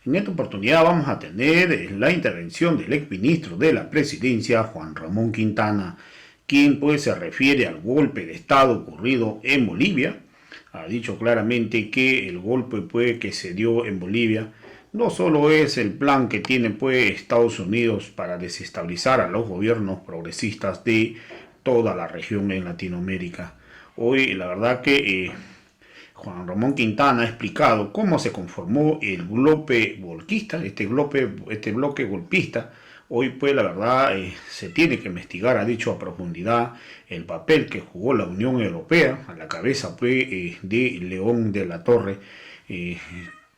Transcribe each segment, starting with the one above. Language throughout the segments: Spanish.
En esta oportunidad vamos a tener la intervención del exministro de la Presidencia, Juan Ramón Quintana, quien pues se refiere al golpe de Estado ocurrido en Bolivia. Ha dicho claramente que el golpe pues, que se dio en Bolivia no solo es el plan que tiene pues Estados Unidos para desestabilizar a los gobiernos progresistas de toda la región en Latinoamérica. Hoy la verdad que Juan Ramón Quintana ha explicado cómo se conformó el bloque volquista, este bloque golpista. Hoy pues la verdad se tiene que investigar, ha dicho a profundidad, el papel que jugó la Unión Europea a la cabeza pues, de León de la Torre, eh,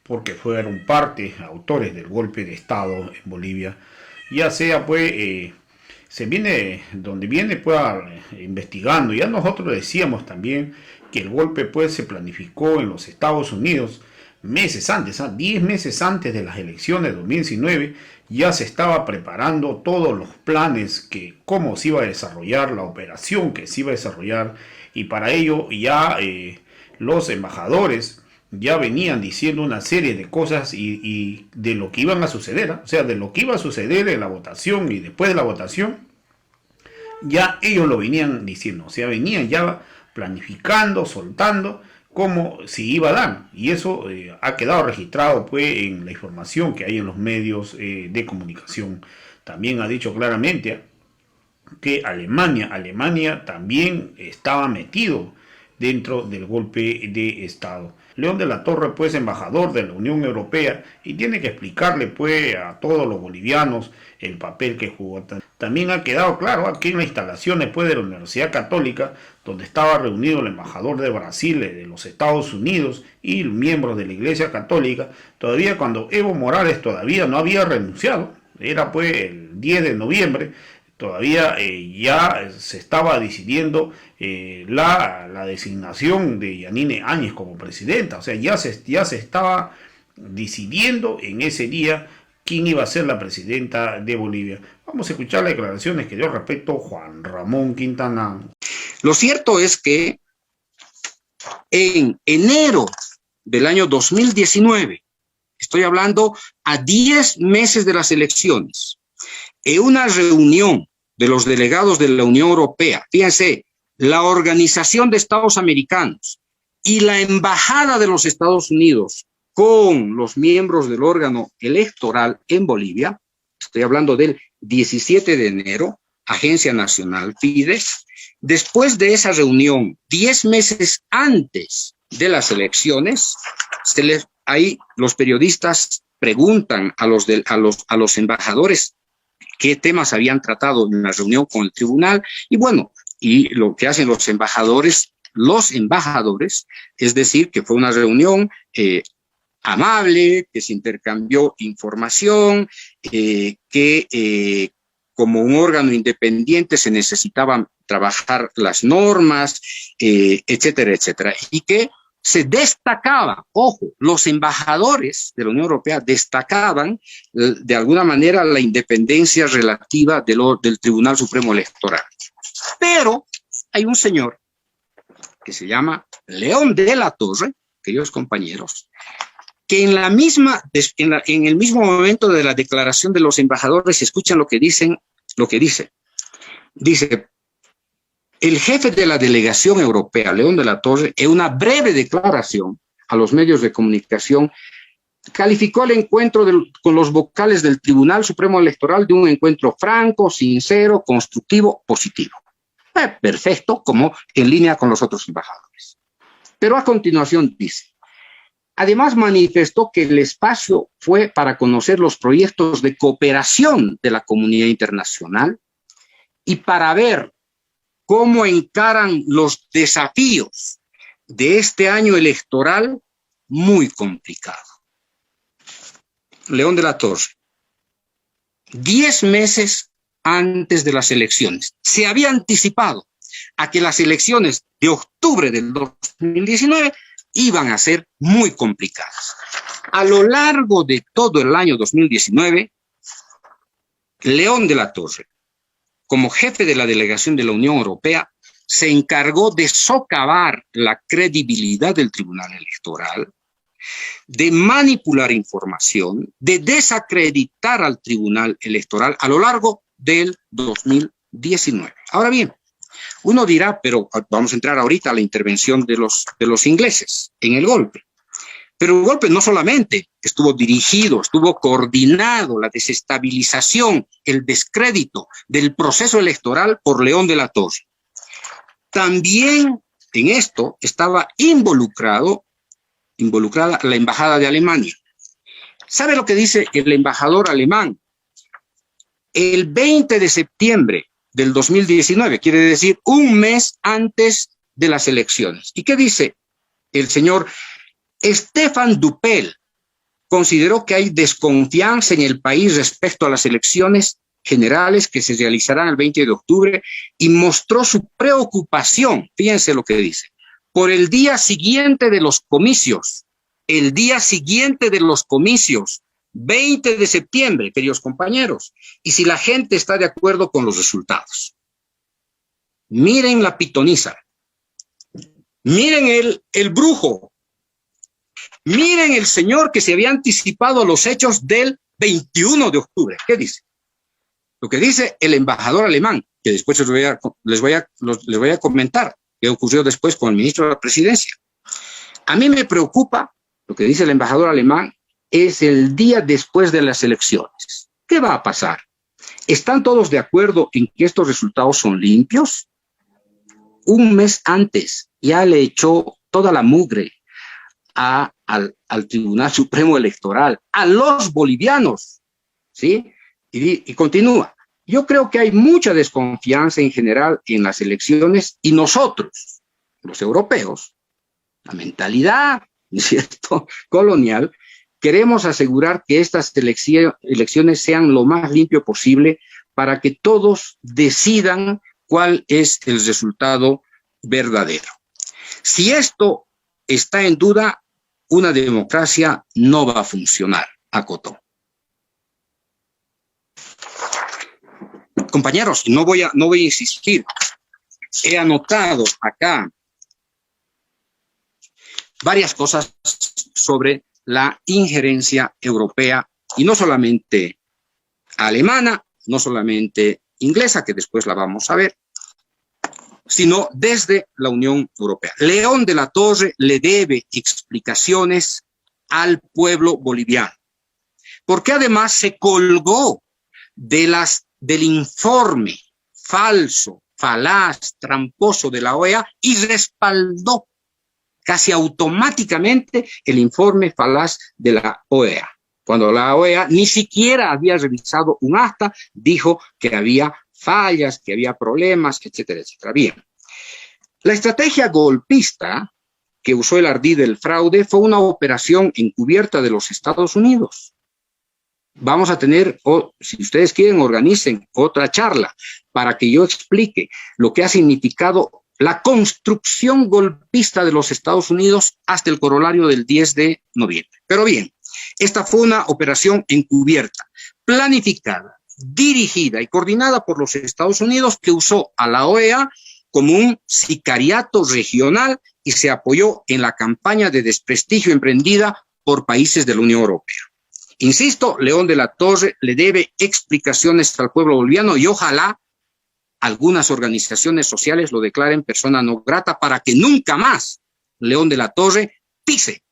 porque fueron parte, autores del golpe de Estado en Bolivia, ya sea pues se viene, donde viene pues investigando. Ya nosotros decíamos también que el golpe pues se planificó en los Estados Unidos meses antes, 10 meses antes de las elecciones de 2019, ya se estaba preparando todos los planes que cómo se iba a desarrollar, la operación que se iba a desarrollar, y para ello ya los embajadores ya venían diciendo una serie de cosas y de lo que iban a suceder, o sea, de lo que iba a suceder en la votación y después de la votación, ya ellos lo venían diciendo, o sea, venían ya planificando, soltando cómo se iba a dar. Y eso ha quedado registrado pues en la información que hay en los medios de comunicación. También ha dicho claramente que Alemania también estaba metido dentro del golpe de Estado. León de la Torre, pues, embajador de la Unión Europea, y tiene que explicarle, pues, a todos los bolivianos el papel que jugó. También ha quedado claro aquí en las instalaciones, pues, de la Universidad Católica, donde estaba reunido el embajador de Brasil, de los Estados Unidos, y miembros de la Iglesia Católica, todavía cuando Evo Morales todavía no había renunciado, era pues el 10 de noviembre, todavía ya se estaba decidiendo la designación de Yanine Áñez como presidenta. O sea, ya se estaba decidiendo en ese día quién iba a ser la presidenta de Bolivia. Vamos a escuchar las declaraciones que dio respecto Juan Ramón Quintana. Lo cierto es que en enero del año 2019, estoy hablando a 10 meses de las elecciones, en una reunión de los delegados de la Unión Europea, fíjense, la Organización de Estados Americanos y la Embajada de los Estados Unidos con los miembros del órgano electoral en Bolivia, estoy hablando del 17 de enero, Agencia Nacional FIDE, después de esa reunión, 10 meses antes de las elecciones, ahí los periodistas preguntan a los embajadores qué temas habían tratado en la reunión con el tribunal, y bueno, y lo que hacen los embajadores, es decir, que fue una reunión amable, que se intercambió información, que como un órgano independiente se necesitaban trabajar las normas, etcétera, etcétera, y que se destacaba, ojo, los embajadores de la Unión Europea destacaban de alguna manera la independencia relativa del Tribunal Supremo Electoral. Pero hay un señor que se llama León de la Torre, queridos compañeros, que en el mismo momento de la declaración de los embajadores, escuchan lo que dice, dice, el jefe de la delegación europea, León de la Torre, en una breve declaración a los medios de comunicación, calificó el encuentro con los vocales del Tribunal Supremo Electoral de un encuentro franco, sincero, constructivo, positivo. Perfecto, como en línea con los otros embajadores. Pero a continuación dice, además manifestó que el espacio fue para conocer los proyectos de cooperación de la comunidad internacional y para ver cómo encaran los desafíos de este año electoral muy complicado. León de la Torre, 10 meses antes de las elecciones, se había anticipado a que las elecciones de octubre del 2019 iban a ser muy complicadas. A lo largo de todo el año 2019, León de la Torre, como jefe de la delegación de la Unión Europea, se encargó de socavar la credibilidad del Tribunal Electoral, de manipular información, de desacreditar al Tribunal Electoral a lo largo del 2019. Ahora bien, uno dirá, pero vamos a entrar ahorita a la intervención de los ingleses en el golpe. Pero el golpe no solamente estuvo dirigido, estuvo coordinado, la desestabilización, el descrédito del proceso electoral por León de la Torre. También en esto estaba involucrada la Embajada de Alemania. ¿Sabe lo que dice el embajador alemán? El 20 de septiembre del 2019, quiere decir un mes antes de las elecciones. ¿Y qué dice el señor Stefan Duppel? Consideró que hay desconfianza en el país respecto a las elecciones generales que se realizarán el 20 de octubre y mostró su preocupación, fíjense lo que dice, por el día siguiente de los comicios, 20 de septiembre, queridos compañeros, y si la gente está de acuerdo con los resultados. Miren la pitoniza, miren el brujo, miren el señor que se había anticipado a los hechos del 21 de octubre. ¿Qué dice? Lo que dice el embajador alemán, que después les voy a comentar qué ocurrió después con el ministro de la Presidencia. A mí me preocupa lo que dice el embajador alemán, es el día después de las elecciones. ¿Qué va a pasar? ¿Están todos de acuerdo en que estos resultados son limpios? Un mes antes ya le echó toda la mugre al Tribunal Supremo Electoral, a los bolivianos, ¿sí? Y continúa. Yo creo que hay mucha desconfianza en general en las elecciones y nosotros, los europeos, la mentalidad, ¿cierto?, colonial, queremos asegurar que estas elecciones sean lo más limpio posible para que todos decidan cuál es el resultado verdadero. Si esto está en duda, una democracia no va a funcionar, acotó. Compañeros, no voy a insistir. He anotado acá varias cosas sobre la injerencia europea, y no solamente alemana, no solamente inglesa, que después la vamos a ver, sino desde la Unión Europea. León de la Torre le debe explicaciones al pueblo boliviano, porque además se colgó del informe falso, falaz, tramposo de la OEA y respaldó casi automáticamente el informe falaz de la OEA. Cuando la OEA ni siquiera había revisado un acta, dijo que había fallas, que había problemas, etcétera, etcétera. Bien, la estrategia golpista que usó el ardid del fraude fue una operación encubierta de los Estados Unidos. Vamos a tener, si ustedes quieren, organicen otra charla para que yo explique lo que ha significado la construcción golpista de los Estados Unidos hasta el corolario del 10 de noviembre. Pero bien, esta fue una operación encubierta, planificada, dirigida y coordinada por los Estados Unidos, que usó a la OEA como un sicariato regional y se apoyó en la campaña de desprestigio emprendida por países de la Unión Europea. Insisto, León de la Torre le debe explicaciones al pueblo boliviano y ojalá algunas organizaciones sociales lo declaren persona no grata para que nunca más León de la Torre pise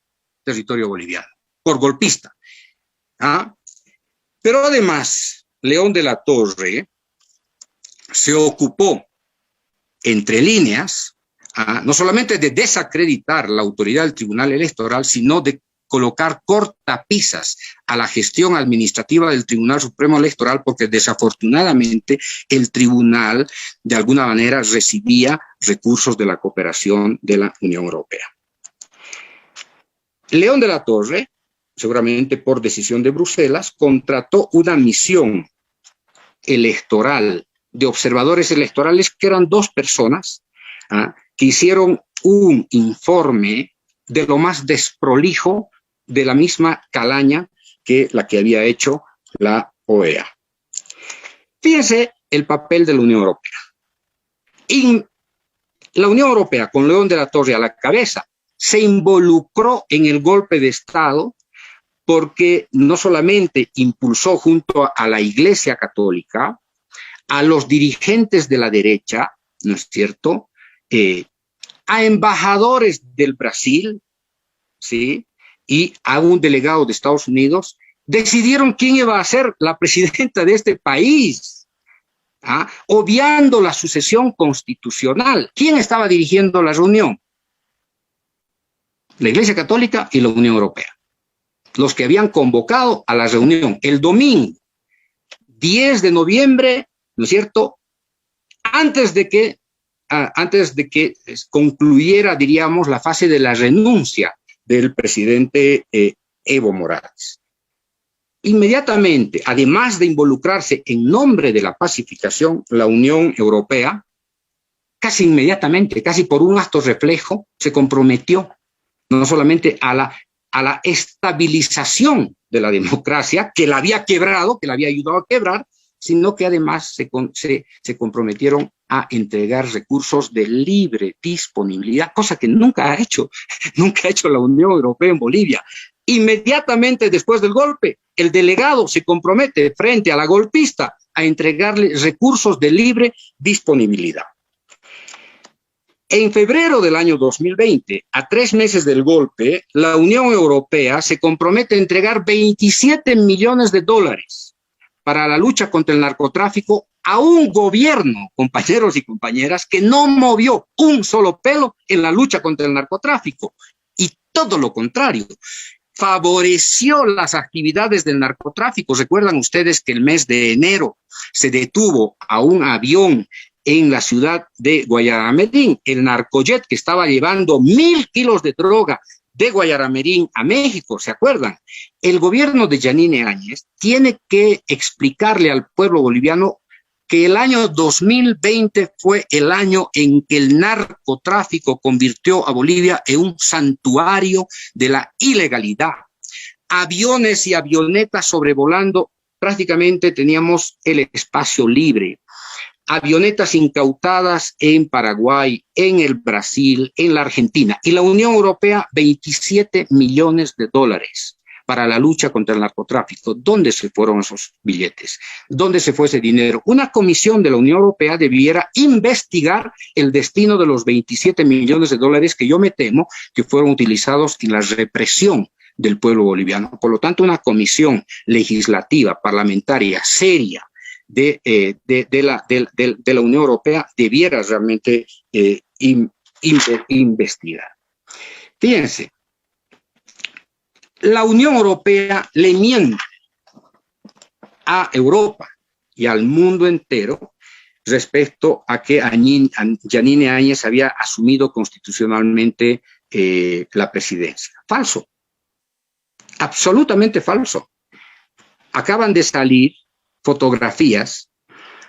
territorio boliviano por golpista. ¿Ah? Pero además, León de la Torre se ocupó, entre líneas, no solamente de desacreditar la autoridad del Tribunal Electoral, sino de colocar cortapisas a la gestión administrativa del Tribunal Supremo Electoral, porque desafortunadamente el tribunal de alguna manera recibía recursos de la cooperación de la Unión Europea. León de la Torre, seguramente por decisión de Bruselas, contrató una misión electoral de observadores electorales, que eran 2 personas, que hicieron un informe de lo más desprolijo, de la misma calaña que la que había hecho la OEA. Fíjense el papel de la Unión Europea. Y la Unión Europea, con León de la Torre a la cabeza, se involucró en el golpe de Estado porque no solamente impulsó junto a la Iglesia Católica, a los dirigentes de la derecha, ¿no es cierto?, a embajadores del Brasil, ¿sí?, y a un delegado de Estados Unidos, decidieron quién iba a ser la presidenta de este país, obviando la sucesión constitucional. ¿Quién estaba dirigiendo la reunión? La Iglesia Católica y la Unión Europea, los que habían convocado a la reunión el domingo 10 de noviembre, ¿no es cierto?, antes de que concluyera, diríamos, la fase de la renuncia del presidente Evo Morales. Inmediatamente, además de involucrarse en nombre de la pacificación, la Unión Europea, casi inmediatamente, casi por un acto reflejo, se comprometió no solamente a la estabilización de la democracia, que la había quebrado, que la había ayudado a quebrar, sino que además se comprometieron a entregar recursos de libre disponibilidad, cosa que nunca ha hecho la Unión Europea en Bolivia. Inmediatamente después del golpe, el delegado se compromete frente a la golpista a entregarle recursos de libre disponibilidad. En febrero del año 2020, a 3 meses del golpe, la Unión Europea se compromete a entregar $27 millones para la lucha contra el narcotráfico a un gobierno, compañeros y compañeras, que no movió un solo pelo en la lucha contra el narcotráfico. Y todo lo contrario, favoreció las actividades del narcotráfico. Recuerdan ustedes que el mes de enero se detuvo a un avión en la ciudad de Guayaramerín, el narcojet que estaba llevando 1.000 kilos de droga de Guayaramerín a México, ¿se acuerdan? El gobierno de Yanine Áñez tiene que explicarle al pueblo boliviano que el año 2020 fue el año en que el narcotráfico convirtió a Bolivia en un santuario de la ilegalidad. Aviones y avionetas sobrevolando, prácticamente teníamos el espacio libre. Avionetas incautadas en Paraguay, en el Brasil, en la Argentina. Y la Unión Europea, $27 millones para la lucha contra el narcotráfico. ¿Dónde se fueron esos billetes? ¿Dónde se fue ese dinero? Una comisión de la Unión Europea debiera investigar el destino de los $27 millones que yo me temo que fueron utilizados en la represión del pueblo boliviano. Por lo tanto, una comisión legislativa, parlamentaria, seria, de la Unión Europea debiera realmente investigar. Fíjense, la Unión Europea le miente a Europa y al mundo entero respecto a que Yanine Áñez había asumido constitucionalmente la presidencia. Falso, absolutamente falso. Acaban de salir fotografías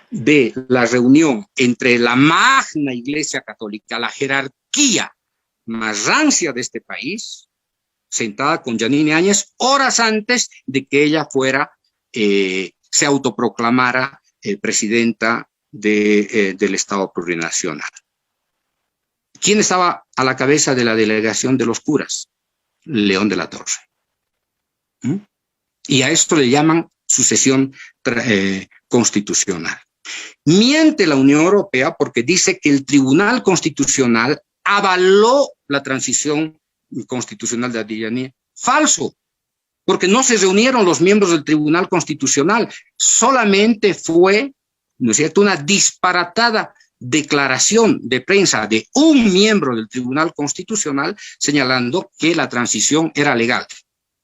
de la reunión entre la magna Iglesia Católica, la jerarquía más rancia de este país, sentada con Yanine Áñez horas antes de que ella se autoproclamara presidenta del Estado Plurinacional. ¿Quién estaba a la cabeza de la delegación de los curas? León de la Torre. Y a esto le llaman sucesión constitucional. Miente la Unión Europea porque dice que el Tribunal Constitucional avaló la transición constitucional de Yanine. Falso, porque no se reunieron los miembros del Tribunal Constitucional, solamente fue, ¿no es cierto?, una disparatada declaración de prensa de un miembro del Tribunal Constitucional señalando que la transición era legal.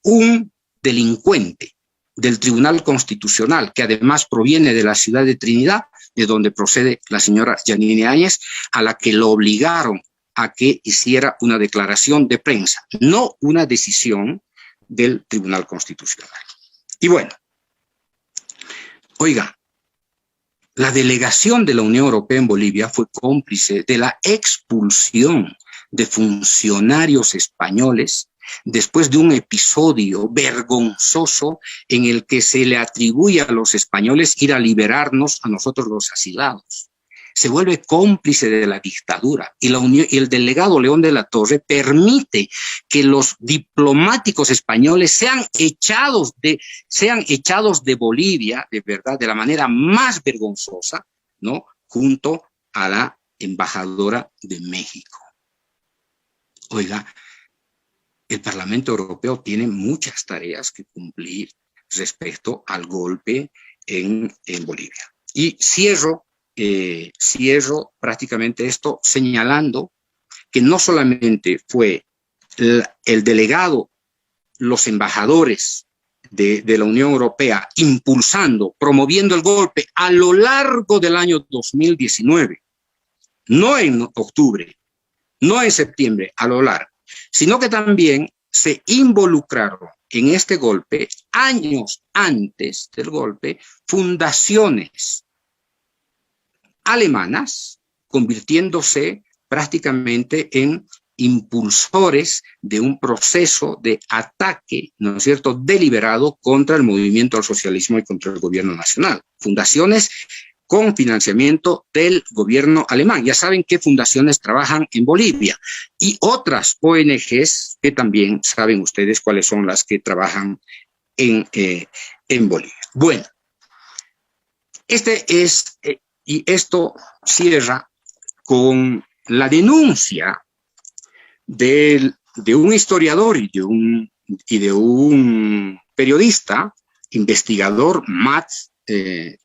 Un delincuente del Tribunal Constitucional, que además proviene de la ciudad de Trinidad, de donde procede la señora Yanine Áñez, a la que lo obligaron a que hiciera una declaración de prensa, no una decisión del Tribunal Constitucional. Y bueno, oiga, la delegación de la Unión Europea en Bolivia fue cómplice de la expulsión de funcionarios españoles después de un episodio vergonzoso en el que se le atribuye a los españoles ir a liberarnos a nosotros los asilados. se vuelve cómplice de la dictadura y el delegado León de la Torre permite que los diplomáticos españoles sean echados de Bolivia, de verdad, de la manera más vergonzosa, ¿no? Junto a la embajadora de México. Oiga, el Parlamento Europeo tiene muchas tareas que cumplir respecto al golpe en Bolivia. Y cierro prácticamente esto señalando que no solamente fue el delegado, los embajadores de la Unión Europea impulsando, promoviendo el golpe a lo largo del año 2019, no en octubre, no en septiembre, a lo largo, sino que también se involucraron en este golpe, años antes del golpe, fundaciones alemanas, convirtiéndose prácticamente en impulsores de un proceso de ataque, ¿no es cierto?, deliberado contra el movimiento al socialismo y contra el gobierno nacional. Fundaciones con financiamiento del gobierno alemán. Ya saben qué fundaciones trabajan en Bolivia y otras ONGs que también saben ustedes cuáles son las que trabajan en Bolivia. Bueno, y esto cierra con la denuncia de un historiador y de un periodista, investigador, Matt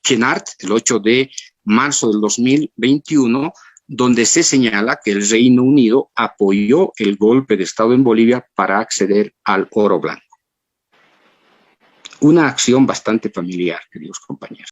Kennard, el 8 de marzo del 2021, donde se señala que el Reino Unido apoyó el golpe de Estado en Bolivia para acceder al oro blanco. Una acción bastante familiar, queridos compañeros.